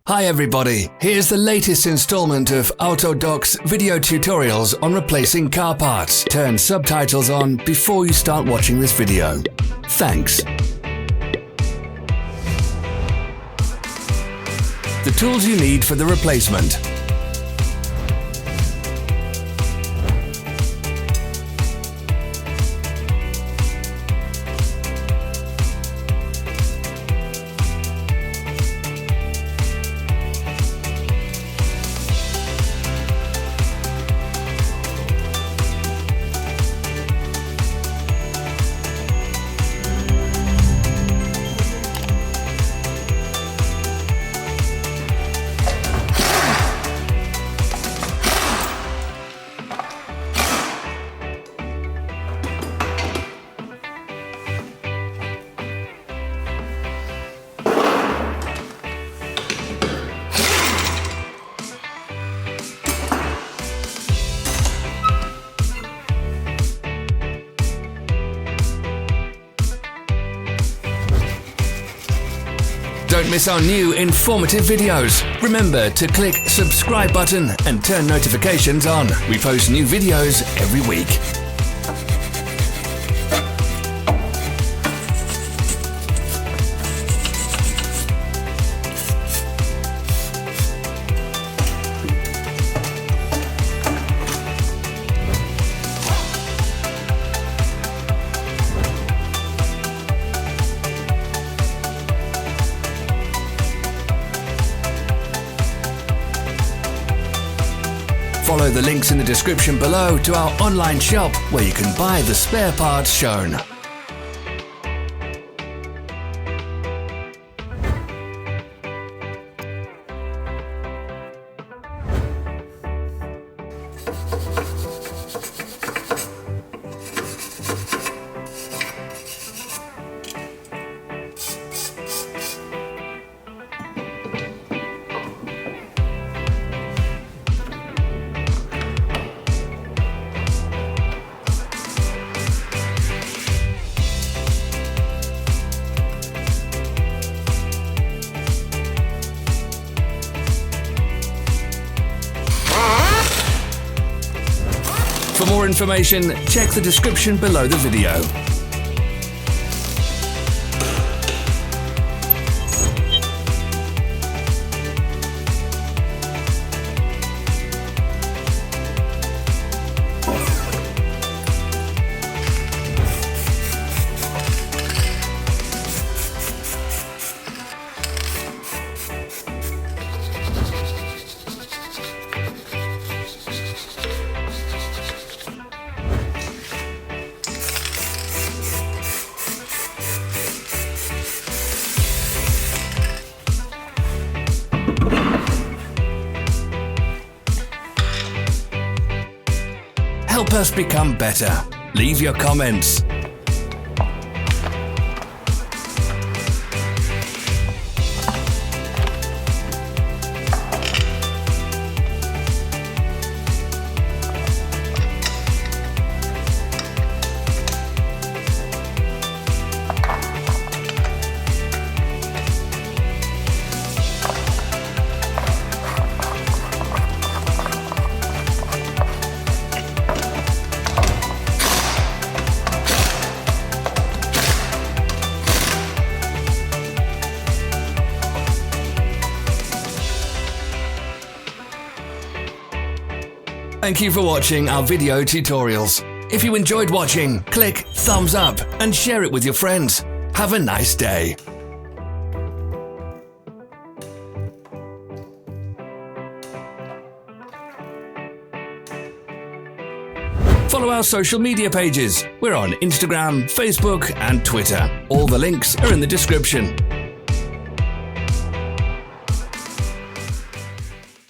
Hi everybody, here's the latest installment of Autodoc's video tutorials on replacing car parts. Turn subtitles on before you start watching this video. Thanks. The tools you need for the replacement. Don't miss our new informative videos. Remember to click subscribe button and turn notifications on. We post new videos every week. Follow the links in the description below to our online shop where you can buy the spare parts shown. For more information, check the description below the video. Help us become better. Leave your comments. Thank you for watching our video tutorials. If you enjoyed watching, click thumbs up and share it with your friends. Have a nice day. Follow our social media pages. We're on Instagram, Facebook and Twitter. All the links are in the description.